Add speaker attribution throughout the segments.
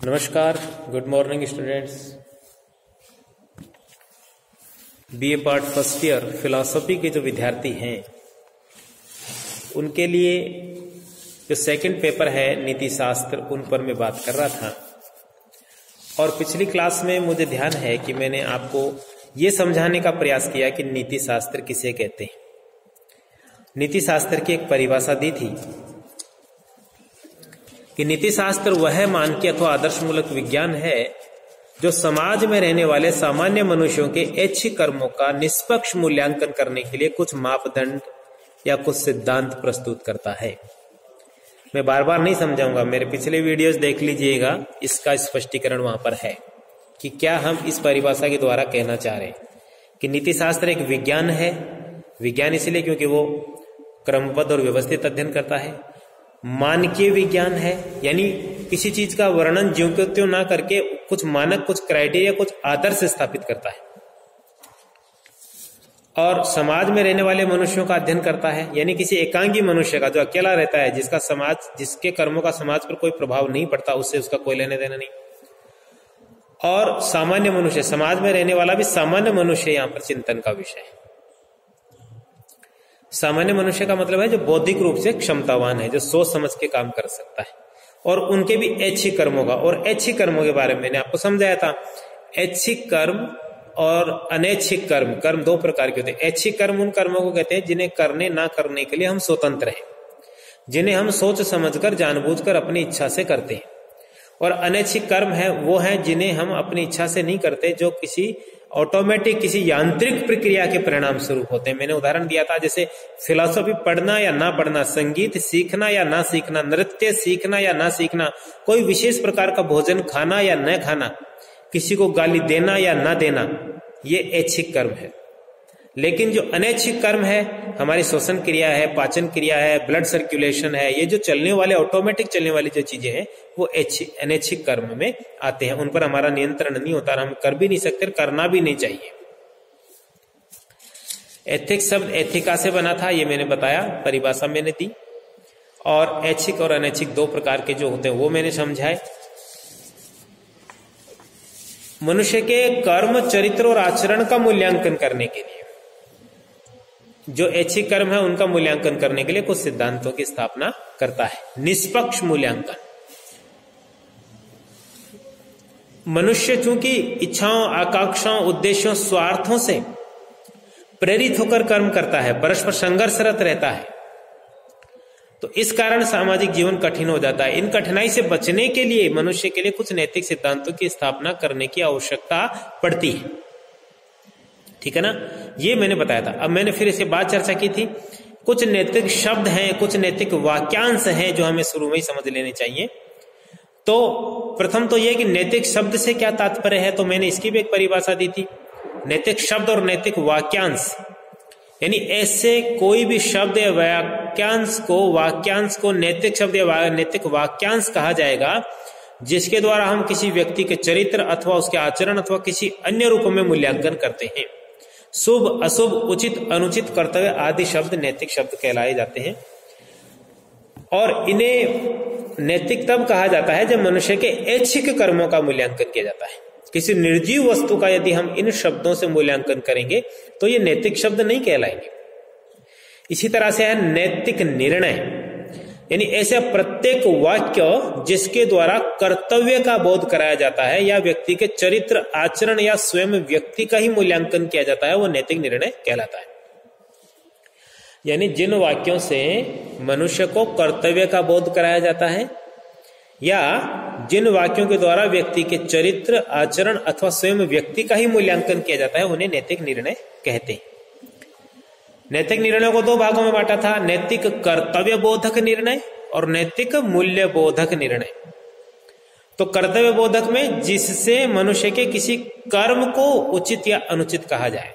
Speaker 1: नमस्कार, good morning students. BA part first year philosophy के जो विद्यार्थी हैं उनके लिए जो सेकंड पेपर है नीति शास्त्र, उन पर मैं बात कर रहा था। और पिछली क्लास में मुझे ध्यान है कि मैंने आपको ये समझाने का प्रयास किया कि नीति शास्त्र किसे कहते हैं। नीति शास्त्र की एक परिभाषा दी थी कि नीति शास्त्र वह मानकीय अथवा आदर्शमूलक विज्ञान है जो समाज में रहने वाले सामान्य मनुष्यों के ऐच्छिक कर्मों का निष्पक्ष मूल्यांकन करने के लिए कुछ मापदंड या कुछ सिद्धांत प्रस्तुत करता है। मैं बार बार नहीं समझाऊंगा, मेरे पिछले वीडियोस देख लीजिएगा, इसका स्पष्टीकरण वहां पर है कि क्या हम इस परिभाषा के द्वारा कहना चाह रहे हैं कि नीति शास्त्र एक विज्ञान है। विज्ञान इसलिए क्योंकि वो क्रमबद्ध और व्यवस्थित अध्ययन करता है। मानकीय विज्ञान है, यानी किसी चीज का वर्णन ज्यों के त्यों ना करके कुछ मानक, कुछ क्राइटेरिया, कुछ आदर्श स्थापित करता है। और समाज में रहने वाले मनुष्यों का अध्ययन करता है, यानी किसी एकांगी मनुष्य का जो अकेला रहता है, जिसके कर्मों का समाज पर कोई प्रभाव नहीं पड़ता, उससे उसका कोई लेने देना नहीं। और सामान्य मनुष्य, समाज में रहने वाला भी सामान्य मनुष्य यहाँ पर चिंतन का विषय है। सामान्य मनुष्य का मतलब है जो बौद्धिक रूप से क्षमतावान है, जो सोच समझ के काम कर सकता है, और उनके भी ऐच्छिक कर्मों का। और ऐच्छिक कर्मों के बारे में मैंने आपको समझाया था। ऐच्छिक कर्म और अनैच्छिक कर्म, कर्म दो प्रकार के होते हैं। ऐच्छिक कर्म उन कर्मों को कहते हैं जिन्हें करने ना करने के लिए हम स्वतंत्र हैं, जिन्हें हम सोच समझकर जानबूझकर अपनी इच्छा से करते हैं। और अनैच्छिक कर्म है वो है जिन्हें हम अपनी इच्छा से नहीं करते, जो किसी ऑटोमेटिक, किसी यांत्रिक प्रक्रिया के परिणाम स्वरूप होते हैं। मैंने उदाहरण दिया था, जैसे फिलॉसफी पढ़ना या ना पढ़ना, संगीत सीखना या ना सीखना, नृत्य सीखना या ना सीखना, कोई विशेष प्रकार का भोजन खाना या न खाना, किसी को गाली देना या ना देना, ये ऐच्छिक कर्म है। लेकिन जो अनैच्छिक कर्म है, हमारी श्वसन क्रिया है, पाचन क्रिया है, ब्लड सर्कुलेशन है, ये जो चलने वाले, ऑटोमेटिक चलने वाली जो चीजें हैं, वो अनैच्छिक कर्म में आते हैं। उन पर हमारा नियंत्रण नहीं होता, हम कर भी नहीं सकते, करना भी नहीं चाहिए। एथिक्स शब्द एथिका से बना था, ये मैंने बताया, परिभाषा मैंने दी। और ऐच्छिक और अनैच्छिक दो प्रकार के जो होते हैं वो मैंने समझाए। मनुष्य के कर्म, चरित्र और आचरण का मूल्यांकन करने के लिए, जो ऐच्छिक कर्म है उनका मूल्यांकन करने के लिए कुछ सिद्धांतों की स्थापना करता है। निष्पक्ष मूल्यांकन। मनुष्य चूंकि इच्छाओं, आकांक्षाओं, उद्देश्यों, स्वार्थों से प्रेरित होकर कर्म करता है, परस्पर संघर्षरत रहता है, तो इस कारण सामाजिक जीवन कठिन हो जाता है। इन कठिनाई से बचने के लिए मनुष्य के लिए कुछ नैतिक सिद्धांतों की स्थापना करने की आवश्यकता पड़ती है। ठीक है ना, ये मैंने बताया था। अब मैंने फिर इसके बाद चर्चा की थी, कुछ नैतिक शब्द हैं, कुछ नैतिक वाक्यांश हैं जो हमें शुरू में ही समझ लेने चाहिए। तो प्रथम तो यह कि नैतिक शब्द से क्या तात्पर्य है, तो मैंने इसकी भी एक परिभाषा दी थी। नैतिक शब्द और नैतिक वाक्यांश, यानी ऐसे कोई भी शब्द या वाक्यांश को नैतिक शब्द या नैतिक वाक्यांश कहा जाएगा जिसके द्वारा हम किसी व्यक्ति के चरित्र अथवा उसके आचरण अथवा किसी अन्य रूप में मूल्यांकन करते हैं। शुभ, अशुभ, उचित, अनुचित, कर्तव्य आदि शब्द नैतिक शब्द कहलाए जाते हैं। और इन्हें नैतिक तब कहा जाता है जब मनुष्य के ऐच्छिक कर्मों का मूल्यांकन किया जाता है। किसी निर्जीव वस्तु का यदि हम इन शब्दों से मूल्यांकन करेंगे तो ये नैतिक शब्द नहीं कहलाएंगे। इसी तरह से है नैतिक निर्णय, यानी ऐसे प्रत्येक वाक्य जिसके द्वारा कर्तव्य का बोध कराया जाता है या व्यक्ति के चरित्र, आचरण या स्वयं व्यक्ति का ही मूल्यांकन किया जाता है, वो नैतिक निर्णय कहलाता है। यानी जिन वाक्यों से मनुष्य को कर्तव्य का बोध कराया जाता है या जिन वाक्यों के द्वारा व्यक्ति के चरित्र, आचरण अथवा स्वयं व्यक्ति का ही मूल्यांकन किया जाता है, उन्हें नैतिक निर्णय कहते हैं। नैतिक निर्णयों को दो भागों में बांटा था, नैतिक कर्तव्य बोधक निर्णय और नैतिक मूल्य बोधक निर्णय। तो कर्तव्य बोधक में जिससे मनुष्य के किसी कर्म को उचित या अनुचित कहा जाए,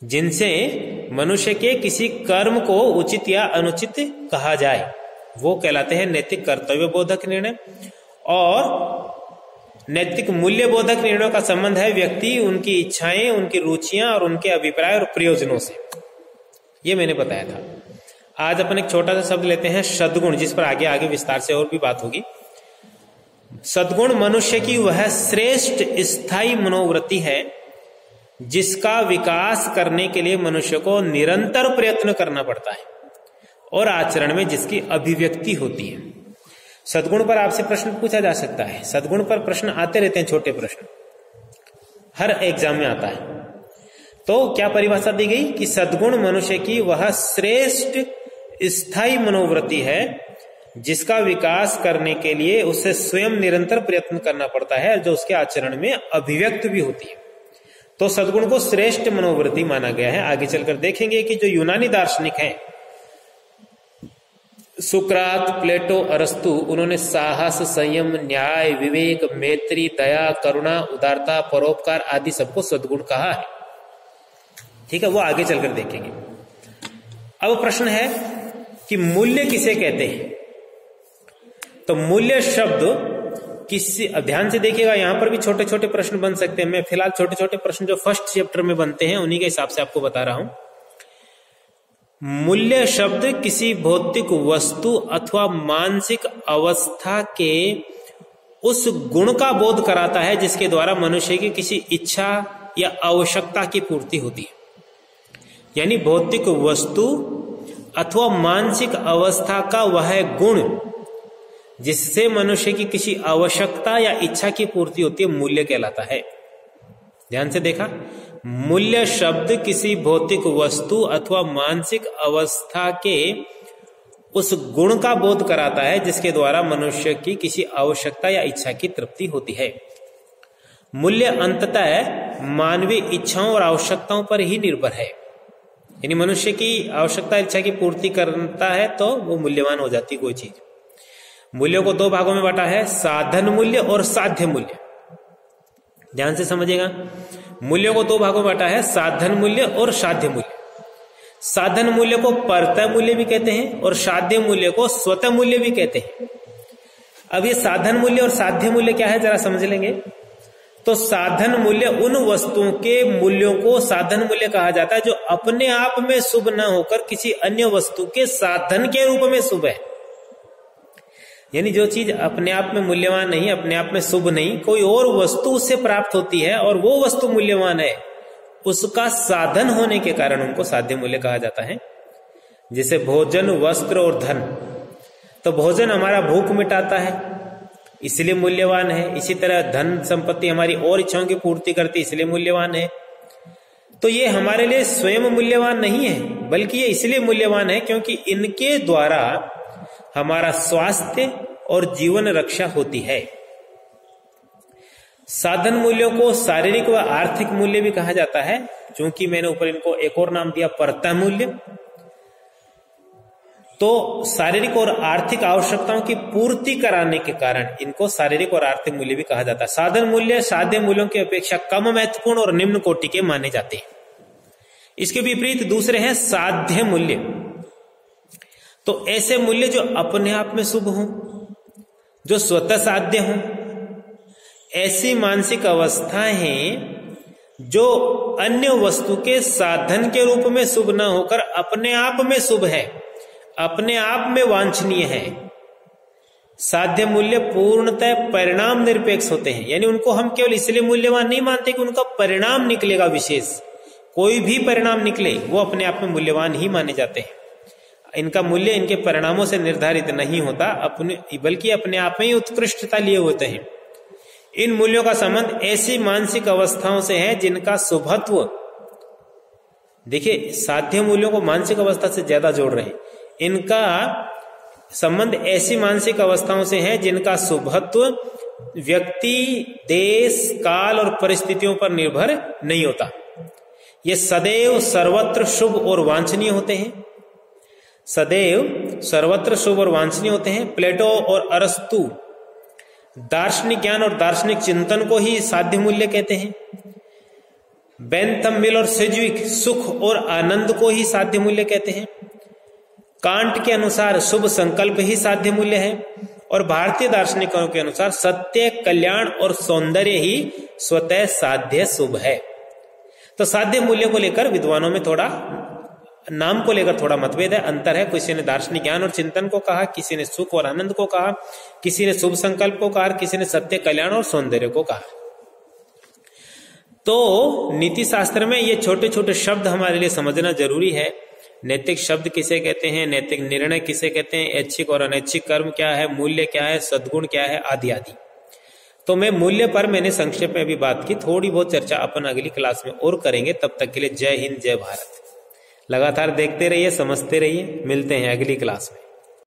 Speaker 1: जिनसे मनुष्य के किसी कर्म को उचित या अनुचित कहा जाए, वो कहलाते हैं नैतिक कर्तव्य बोधक निर्णय। और नैतिक मूल्य बोधक निर्णयों का संबंध है व्यक्ति, उनकी इच्छाएं, उनकी रुचियां और उनके अभिप्राय और प्रयोजनों से। ये मैंने बताया था। आज अपन एक छोटा सा शब्द लेते हैं सद्गुण, जिस पर आगे आगे विस्तार से और भी बात होगी। सद्गुण मनुष्य की वह श्रेष्ठ स्थायी मनोवृत्ति है जिसका विकास करने के लिए मनुष्य को निरंतर प्रयत्न करना पड़ता है और आचरण में जिसकी अभिव्यक्ति होती है। सद्गुण पर आपसे प्रश्न पूछा जा सकता है, सद्गुण पर प्रश्न आते रहते हैं, छोटे प्रश्न हर एग्जाम में आता है। तो क्या परिभाषा दी गई कि सद्गुण मनुष्य की वह श्रेष्ठ स्थायी मनोवृत्ति है जिसका विकास करने के लिए उसे स्वयं निरंतर प्रयत्न करना पड़ता है, जो उसके आचरण में अभिव्यक्त भी होती है। तो सद्गुण को श्रेष्ठ मनोवृत्ति माना गया है। आगे चलकर देखेंगे कि जो यूनानी दार्शनिक हैं, सुकरात, प्लेटो, अरस्तु, उन्होंने साहस, संयम, न्याय, विवेक, मैत्री, दया, करुणा, उदारता, परोपकार आदि सबको सद्गुण कहा है। ठीक है, वो आगे चलकर देखेंगे। अब प्रश्न है कि मूल्य किसे कहते हैं। तो मूल्य शब्द किसी, ध्यान से देखिएगा, यहां पर भी छोटे छोटे प्रश्न बन सकते हैं। मैं फिलहाल छोटे छोटे प्रश्न जो फर्स्ट चैप्टर में बनते हैं उन्हीं के हिसाब से आपको बता रहा हूं। मूल्य शब्द किसी भौतिक वस्तु अथवा मानसिक अवस्था के उस गुण का बोध कराता है जिसके द्वारा मनुष्य की किसी इच्छा या आवश्यकता की पूर्ति होती है। यानी भौतिक वस्तु अथवा मानसिक अवस्था का वह गुण जिससे मनुष्य की किसी आवश्यकता या इच्छा की पूर्ति होती है, मूल्य कहलाता है। ध्यान से देखा, मूल्य शब्द किसी भौतिक वस्तु अथवा मानसिक अवस्था के उस गुण का बोध कराता है जिसके द्वारा मनुष्य की किसी आवश्यकता या इच्छा की तृप्ति होती है। मूल्य अंततः मानवीय इच्छाओं और आवश्यकताओं पर ही निर्भर है। यानी मनुष्य की आवश्यकता इच्छा की पूर्ति करता है तो वो मूल्यवान हो जाती कोई चीज। मूल्यों को दो भागों में बांटा है, साधन मूल्य और साध्य मूल्य। ध्यान से समझिएगा, मूल्यों को दो भागों में बांटा है, साधन मूल्य और साध्य मूल्य। साधन मूल्य को परतः मूल्य भी कहते हैं और साध्य मूल्य को स्वतः मूल्य भी कहते हैं। अब ये साधन मूल्य और साध्य मूल्य क्या है, जरा समझ लेंगे। तो साधन मूल्य उन वस्तुओं के मूल्यों को साधन मूल्य कहा जाता है जो अपने आप में शुभ न होकर किसी अन्य वस्तु के साधन के रूप में शुभ है। यानी जो चीज अपने आप में मूल्यवान नहीं, अपने आप में शुभ नहीं, कोई और वस्तु उससे प्राप्त होती है और वो वस्तु मूल्यवान है, उसका साधन होने के कारण उनको साध्य मूल्य कहा जाता है। जैसे भोजन, वस्त्र और धन। तो भोजन हमारा भूख मिटाता है इसलिए मूल्यवान है। इसी तरह धन संपत्ति हमारी और इच्छाओं की पूर्ति करती है इसलिए मूल्यवान है। तो ये हमारे लिए स्वयं मूल्यवान नहीं है, बल्कि ये इसलिए मूल्यवान है क्योंकि इनके द्वारा हमारा स्वास्थ्य और जीवन रक्षा होती है। साधन मूल्यों को शारीरिक व आर्थिक मूल्य भी कहा जाता है, क्योंकि मैंने ऊपर इनको एक और नाम दिया, परतः मूल्य। तो शारीरिक और आर्थिक आवश्यकताओं की पूर्ति कराने के कारण इनको शारीरिक और आर्थिक मूल्य भी कहा जाता है। साधन मूल्य साध्य मूल्यों की अपेक्षा कम महत्वपूर्ण और निम्न कोटि के माने जाते हैं। इसके विपरीत दूसरे हैं साध्य मूल्य। तो ऐसे मूल्य जो अपने आप में शुभ हों, जो स्वतः साध्य हों, ऐसी मानसिक अवस्थाएं हैं जो अन्य वस्तु के साधन के रूप में शुभ न होकर अपने आप में शुभ है, अपने आप में वांछनीय है। साध्य मूल्य पूर्णतः परिणाम निरपेक्ष होते हैं। यानी उनको हम केवल इसलिए मूल्यवान नहीं मानते कि उनका परिणाम निकलेगा विशेष, कोई भी परिणाम निकले वो अपने आप में मूल्यवान ही माने जाते हैं। इनका मूल्य इनके परिणामों से निर्धारित नहीं होता, बल्कि अपने आप में ही उत्कृष्टता लिए होते हैं। इन मूल्यों का संबंध ऐसी मानसिक अवस्थाओं से है जिनका शुभत्व, देखिए साध्य मूल्यों को मानसिक अवस्था से ज्यादा जोड़ रहे हैं। इनका संबंध ऐसी मानसिक अवस्थाओं से है जिनका शुभत्व व्यक्ति, देश, काल और परिस्थितियों पर निर्भर नहीं होता। ये सदैव सर्वत्र शुभ और वांछनीय होते हैं, सदैव सर्वत्र शुभ और वांछनीय होते हैं। प्लेटो और अरस्तु दार्शनिक ज्ञान और दार्शनिक चिंतन को ही साध्य मूल्य कहते हैं। बेंथम मिल और सेज्विक सुख और आनंद को ही साध्य मूल्य कहते हैं। कांट के अनुसार शुभ संकल्प ही साध्य मूल्य है और भारतीय दार्शनिकों के अनुसार सत्य, कल्याण और सौंदर्य ही स्वतः साध्य शुभ है। तो साध्य मूल्य को लेकर विद्वानों में थोड़ा नाम को लेकर थोड़ा मतभेद है, अंतर है। किसी ने दार्शनिक ज्ञान और चिंतन को कहा, किसी ने सुख और आनंद को कहा, किसी ने शुभ संकल्प को कहा, किसी ने सत्य, कल्याण और सौंदर्य को कहा। तो नीति शास्त्र में ये छोटे छोटे शब्द हमारे लिए समझना जरूरी है। नैतिक शब्द किसे कहते हैं, नैतिक निर्णय किसे कहते हैं, ऐच्छिक और अनैच्छिक कर्म क्या है, मूल्य क्या है, सद्गुण क्या है, आदि आदि। तो मैं मूल्य पर मैंने संक्षेप में अभी बात की, थोड़ी बहुत चर्चा अपन अगली क्लास में और करेंगे। तब तक के लिए जय हिंद, जय भारत। लगातार देखते रहिए, समझते रहिए। मिलते हैं अगली क्लास में।